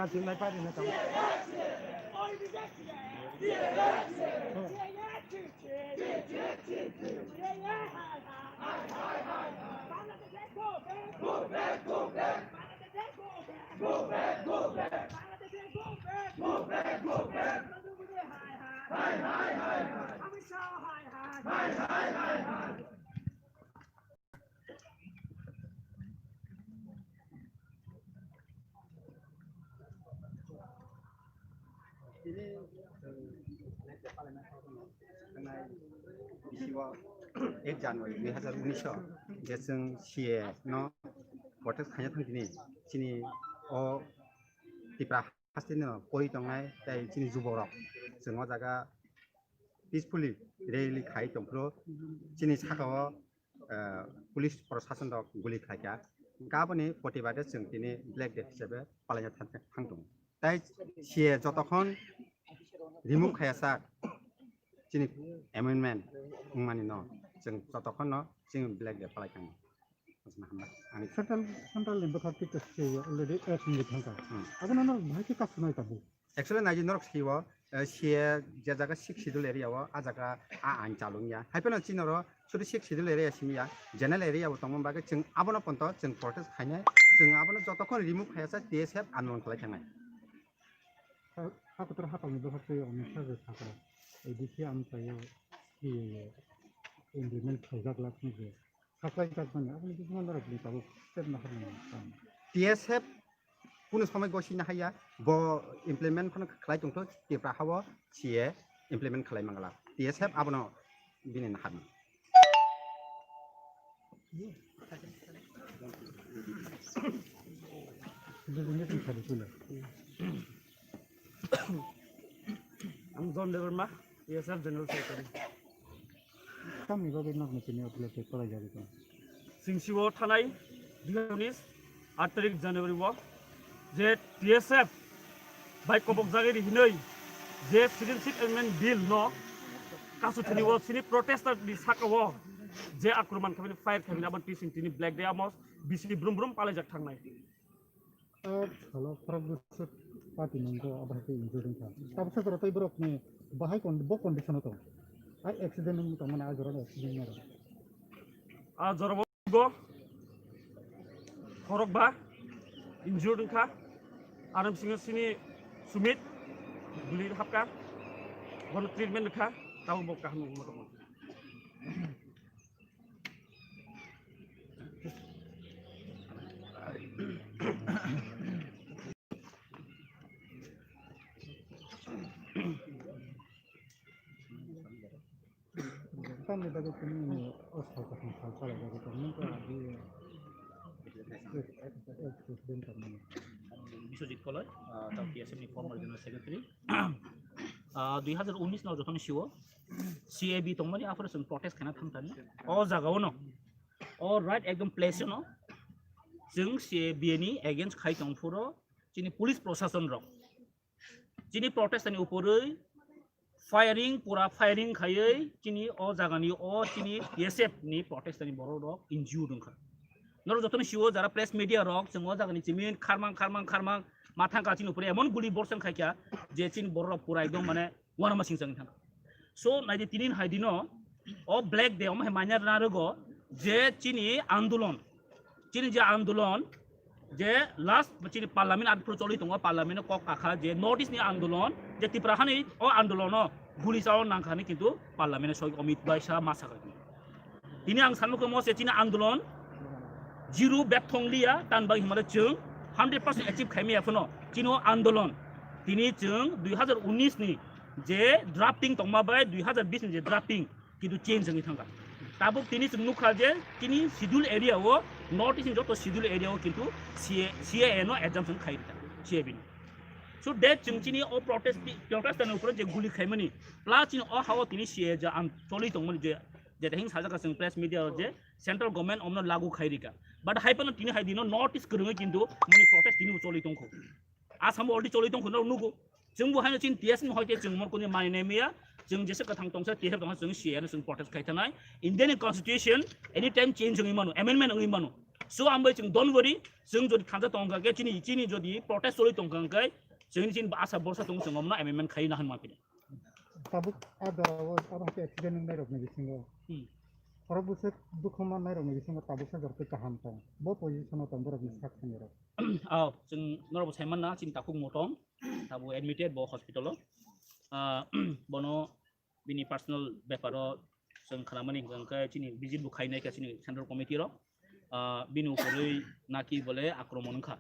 Sinai Party na tao. एक जानुवारी 2019 जे जों CA न प्रटेस्ट खायनो थांदिनि चिनि अ तिप्रा हास्टिनो परि दंनाय ताइ चिनि जुबरक जों जागा पिसफुली रेली खाइ दंफ्रो चिनि साखाव पुलिस प्रशासन दक गुलि खायगा गाबोनि प्रतिबादे जों दिनै ब्लेक डे हिसाबै पालायनो थांदों ताइ सीए जतखन रिमुभ खायासा चिनि एमेन्डमेन्ट मानि न जों जतखन न जों ब्लेक डे पालायखाङो Central Limbo Carpet already in the country. I don't know why you can't know it. Actually, Najin Roxiwa, she Jazaga 6 schedule area, Azaga and Chalunia. Hypena Chinoro, so the 6 schedule area, Simia, general area of Tomobaga, Abona Ponto, and Portes Hane, Abona Zotocon remove Hesa, DSF, and one collection. How could it happen with the factory on the service? A DC and in the milk Zagla. DSF पुनः समय गसिनो हाया ब implement खन खलाय दंथ तिप्रा हाव CA implement खलाय मंगला DSF आबनो बिनिन हादम I'm John Leverma, DSF General Secretary. Kami bagai nak macam apa lagi kalau jadi tu. Singsiwo Tanai, 2019, 8 Januari wa, je DSF by Kobok Zagiri Hinoi, je Citizenship Amendment Bill no, kasu tini wa sini protester di Sakawa, je akruman kami fire kami naban pising tini Black Day amos, bisi brum brum pala jak thang nai. Kalau perang besar parti nengko abah itu injuring kan. Tapi saya terus ibarat ni bahaya kondisi itu. I accident ni teman ajaran accident ni. Ajaran go, korok ba, injured ka, aram singa sini sumit, beli hapka, baru treatment ka, tahu bokah nunggu teman. Kami bagai ini osal kasih salsa lagi kita mungkin di accident kami. Biswajit Kolai, Tau TSM former General Secretary. 2019 नाव जखन Shiv CAB तंगमनि आफरेसन protest खाना थांतानि अ जागाव न a right एकदम place न जों CAB नि against खाइ तंफुरो चिनि police प्रशासन र चिनि protest नि उपरै फायरिंग पूरा फायरिंग खायै चिनि अ जागानि अ चिनि SF नि प्रोटेस्ट नि बर र इन्जुर्ड दंखा नर जतन शिव जारा प्रेस मीडिया रक जों अ जागानि चिमिन खारमां माथा गाचिन उपरे एमन गुली बरसन खायका जे चिन बर पूरा एकदम माने वाना मासिं जों थां सो नाइदि तिनिन हाइदिनो अ ब्लैक डे अम हेमान्या नारगो जे चिनि आंदोलन चिनि जे आंदोलन जे लास्ट चिनि पार्लियामेंट आदफोर चलि दङ पार्लियामेंट क काखा जे नॉर्थ ईस्ट नि आंदोलन जे तिप्राहानि अ आंदोलन गुली चाव नांखानि किन्तु पार्लियामेंट सय अमित बायसा मासाखा दिनै आं सानमुखो मसे चिनि आंदोलन जिरु बेथंलिया तानबा हिमालय जों 100% achieve खायमिया फनो चिनो आंदोलन दिनै जों 2019 नि जे ड्राफ्टिंग तंमाबाय 2020 नि जे ड्राफ्टिं किन्तु चेंज जोंनि थांगा ताबो दिनै जों नुखा जे चिनि शेड्यूल एरिया वो नॉर्थ ईस्ट जतो शेड्यूल एरिया वो किन्तु CAA नो एग्जाम्पशन खायता CAB नि सो दैट जों चिनि अ प्रोटेस्ट न ऊपर जे गुली खायमनि प्लास चिनि अ हाव दिनै CAA जा आं चलि दंमोन जे हिं साजाका जों प्रेस मीडिया जे सेंट्रल गवर्नमेंट अमनो लागू खायरिका बट हाइपन तिनि हाइदिनो नॉर्थ ईस्ट गरुङै किन्तु मनि प्रोटेस्ट तिनि चलि दंखौ आसाम अलरेडी चलि दंखौ नुगो जों बहायनो चिन टीएस नि हयते जों मरकोनि मानिनेमिया जों जेसे कथां दंसा टीएफ दंसा जों CAA जों प्रोटेस्ट खायथानाय Indian constitution any time change जों मानु अमेंडमेंट ओइ मानु So ambai chung don't worry, chung jodi khanja tongka ke chini jodi protest soli tongka ke chung chin asa borsa tong chung omna amendment khai na han ma pide. Tabuk ada abang ke accident ngai rok ngai singo. Orang buset dukhman ngai rok ngai singo tabuk sa jorte kaham tong. Bo position tong borok ni sak ngai rok. Chung norbo saiman na chin takung motong tabu admitted bo hospital bono bini personal beparo chung khamani gangkai chini visit bu khai nai ka chini central committee ro binu koroi naki bole akromon kha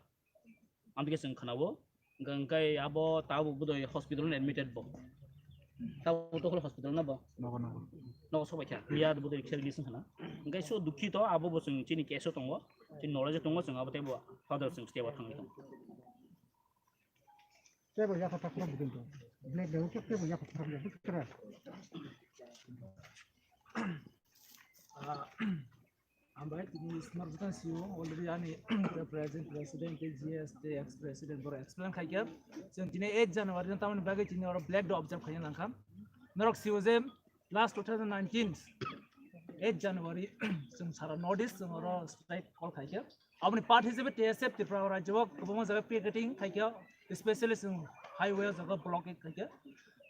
amke chung khanabo gangkai abo tabu budoi hospital admitted bo tabu to hospital na bo no sobai kha biya budoi service khana gangkai so dukhi to abo bo chung chini keso tongo chin knowledge tongo chung abo tebo father chung step thang Saya boleh apa tak betul tu. Black dia okey saya boleh apa tak betul keras. Ambai ini smart bukan siu already ani present president KGS ex president bor explain khaikya jeng dine 8 January jan taman bagai dine ora black dog observe khayna langkam norok siu je last 2019 8 January jeng sara notice jeng ora strike call khaikya apni part hisabe TSF tripura rajya kobama jaga picketing khaikya especially jeng highway jaga blockade khaikya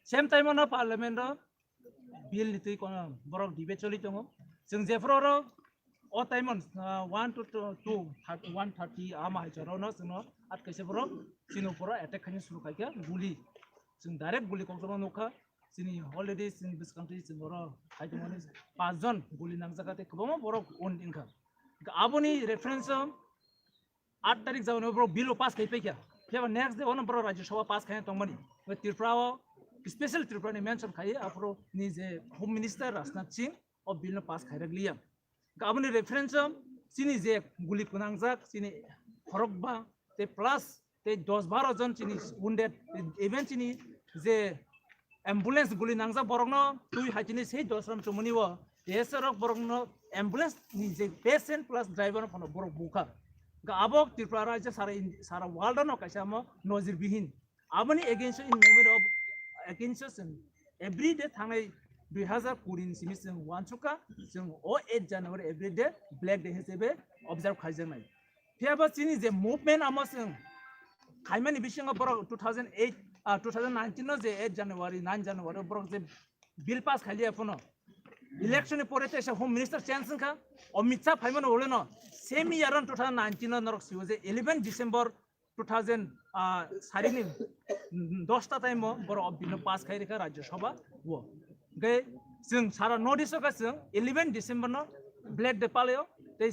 same time on parliament bill nitui kono borok debate choli tongo jeng jefro o time on 1 to 2 130 ama hajaro no sino at kaise bro sino pura attack khani suru khaikya guli sing direct guli kongso nokha sini already in this country sing bro haide mane 5 jon guli nang jagate kobama bro on inka aboni reference 8 tarik jawno bro bill pass kai pekya pheba next day on bro rajya sabha pass khai tongmani tripura special tripura ni mention khai apro ni je home minister Rajnath Singh o bill pass khai ragliya Kabuni reference sini je guli kunangjak sini horokba te plus te 10-12 jon sini wounded even sini je ambulance guli nangjak borokno tui haitini sei 10 ram chumuni wo eserok borokno ambulance ni je patient plus driver no borok buka ga abok tripura rajya sara world no kaisamo nozir bihin aboni against in memory of against every day thangai 2020 simi sing wanchuka sing 8 January every day black day hisebe observe khaijanai pheba chini je movement amasing khaimani bising boro 2008 2019 no je 8 January 9 January boro je bill pass khali apono election pore te home minister change kha Amit Shah phaimano hole no same year on 2019 no norok siu je 11 December 2000 sarini 10 ta time boro bill pass khai rekha rajya sabha wo gay sing sara notice ka sing 11 December no black day paleo te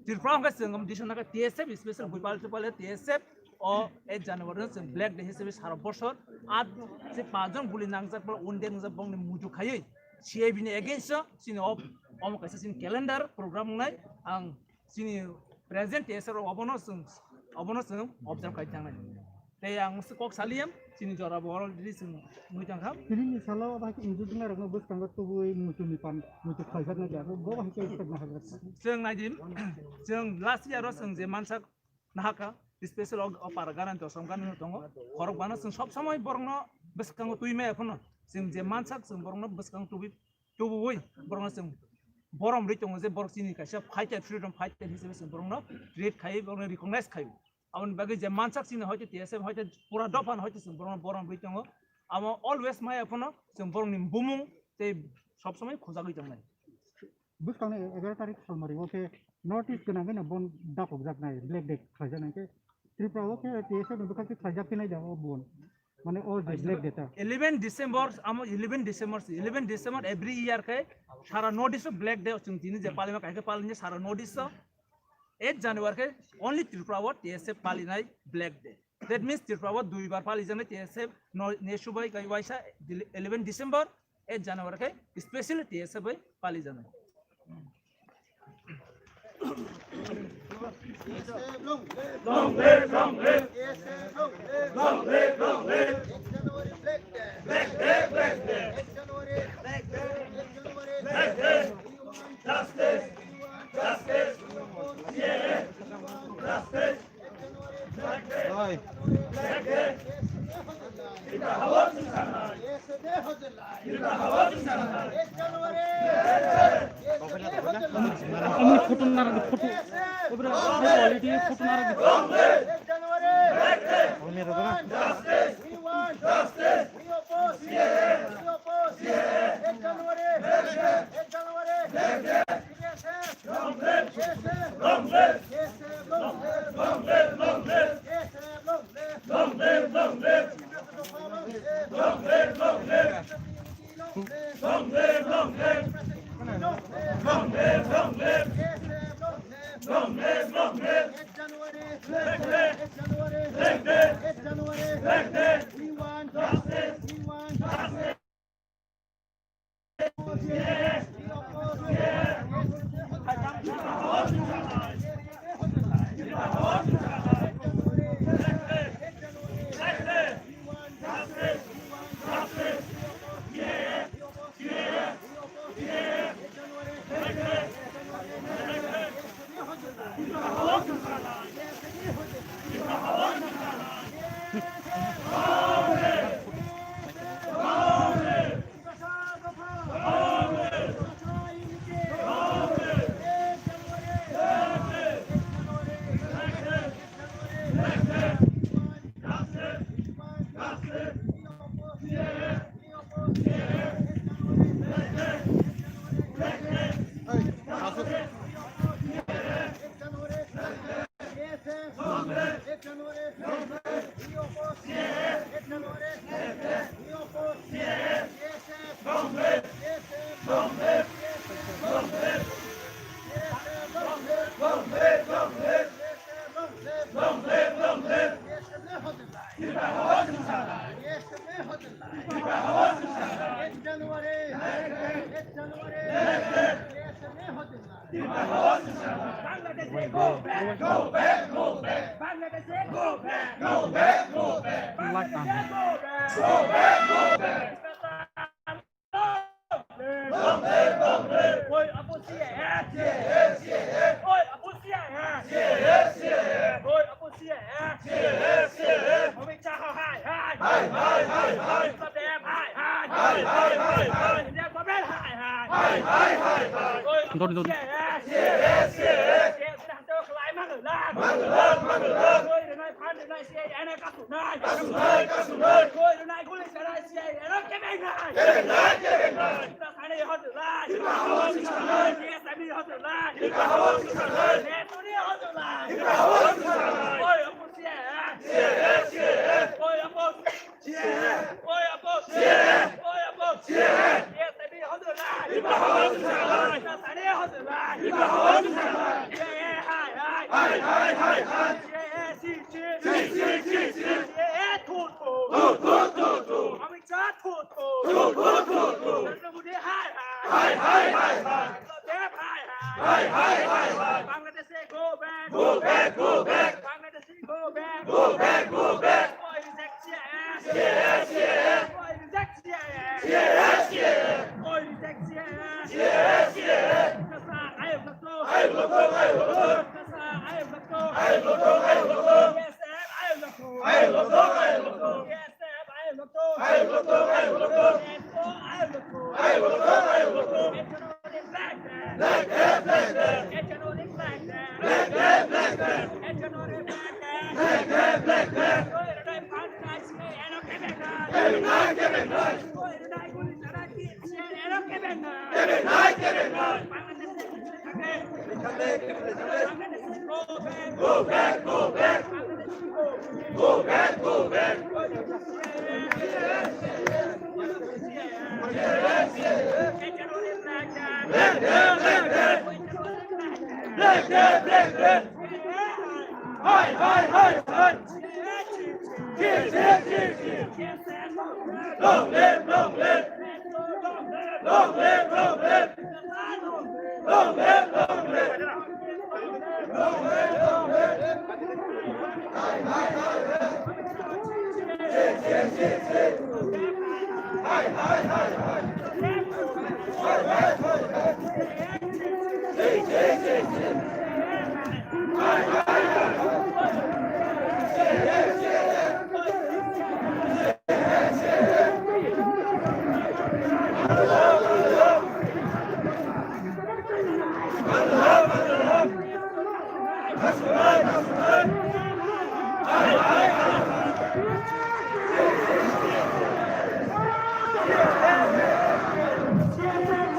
tripura ka sing am dishona ka TSF special buipal pale TSF o 8 January sing black day hisebe sara boshor ad se 5 jon guli nangjak pal onde nangjak bong ni muju khayai CIB ni against sini om kaisa sini calendar program nai ang sini present TSF obono sing observe kai tang nai te ang kok saliam sini jora bol di sing muitang kham Ini misalnya apa injur dengar orang bus tangga tubuh mutu mipan mutu khajat ngai aku go bahkan kita nak hajar. jeng najim jeng last year sing je mansak nahaka special oparagan to samkan no tongo khorok bana sing sob samay borno beskang tuime efono sing je mansak sing borno beskang tubuh borno sing borom ritongo je borok sini kaisa fighter freedom fighter hisebe sing borno rate khai borno recognize khai amon bagi je mansak sini hoite TSF hoite pura dofan hoite sing borno borom ritongo amo always mai efono sing borno ni bumung te sob samay khojagui jangnai Bus kami 11 tarik salmari oke notice kena kena bon dak objak nai black day khajat nai ke tripura oke TSF untuk kasi khajat kena jawa bon mane all the black data 11 December amo 11 December every year kai sara notice black day chung tini je palima kai ke palnya sara notice 8 January kai only tripura TSF palinai black day that means tripura dui bar pali jane TSF no neshubai kai waisa 11 December 8 January kai especially TSF bai pali jane long live long live long live long live black day black day black day justice justice yeah justice black day black day kita hawa sana kita hawa sana Kami foto nara foto.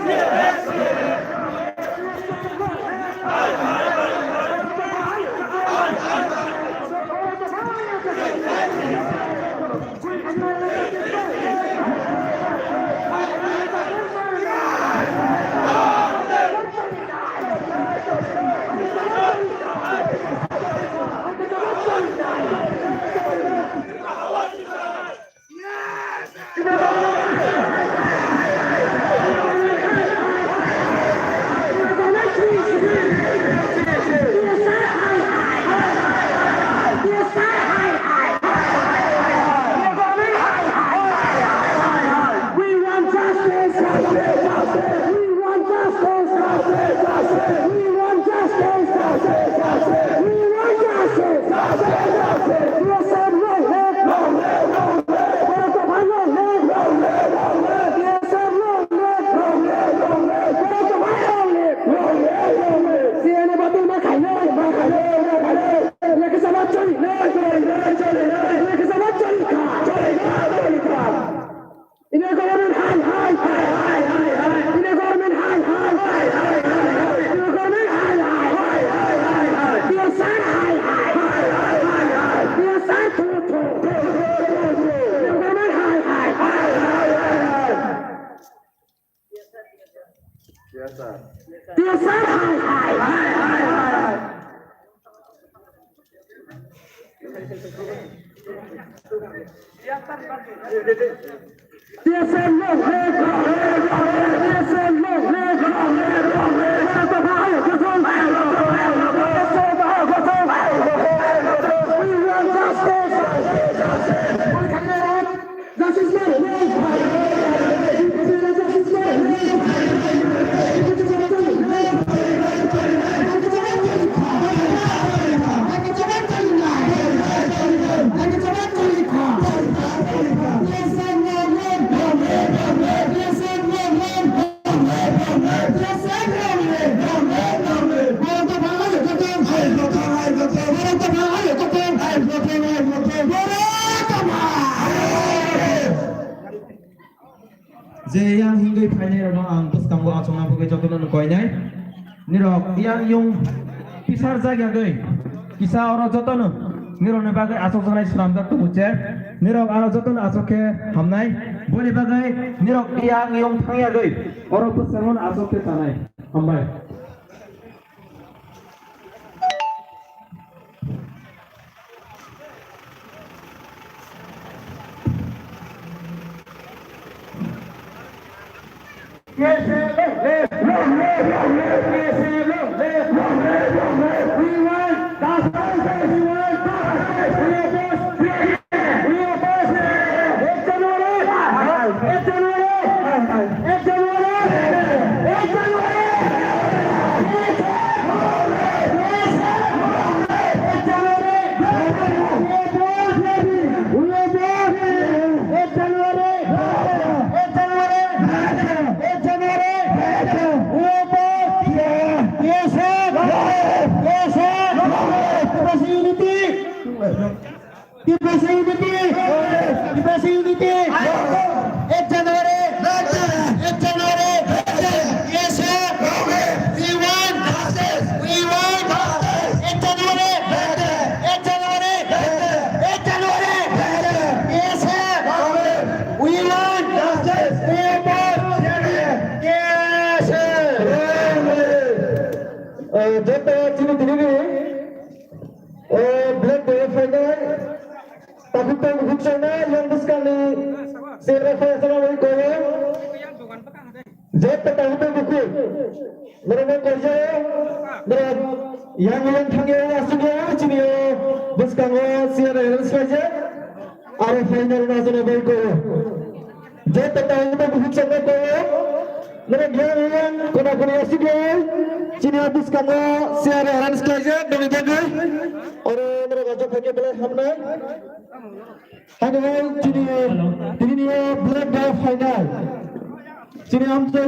Yeah. Je yang hinggai phane ro ang puskang wa chona buge jotono koi nai nirok yang yung pisar jaga gai kisa oro jotono nirok ne bagai asok sanai sram dak tu buche nirok aro jotono asoke hamnai boni bagai nirok yang yung thangya gai oro puskang asoke tanai hambai yang thangya asugya chiniyo buskango siara saja are final nazane bai ko je tataw to bhuchanga ko mere yang kona kona asugya chiniyo buskango siara saja doni dagi ore mere gajo phake bele hamna hangau chiniyo black day final chini amte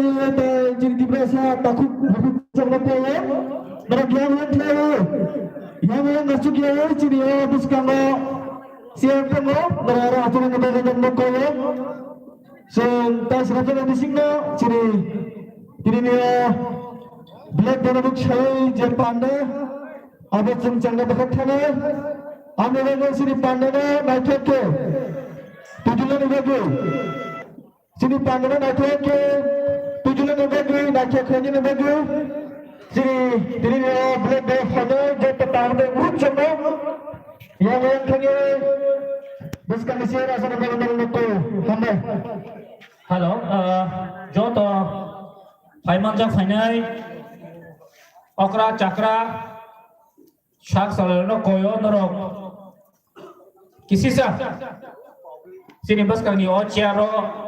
chini dibrasa takuk bhuchanga ko Beragam yang masuk ya ciri habis kamu siapa kamu berarah aturan kebagian mukanya sentas raja di sini ciri ni black danabuk saya Jepanda ada cengcangga dekat sana ame dengan ciri pandana naik ke tujuan bagi ciri pandana naik ke tujuan bagi naik ke ni bagi Jadi black day pada je petang de muncul yang kami buskan di sini rasa dengan itu hamai. Halo, joto Paimanjak Finai Okra Chakra Shak Salano Koyo Norok Kisisa Sini buskan ni Ochiaro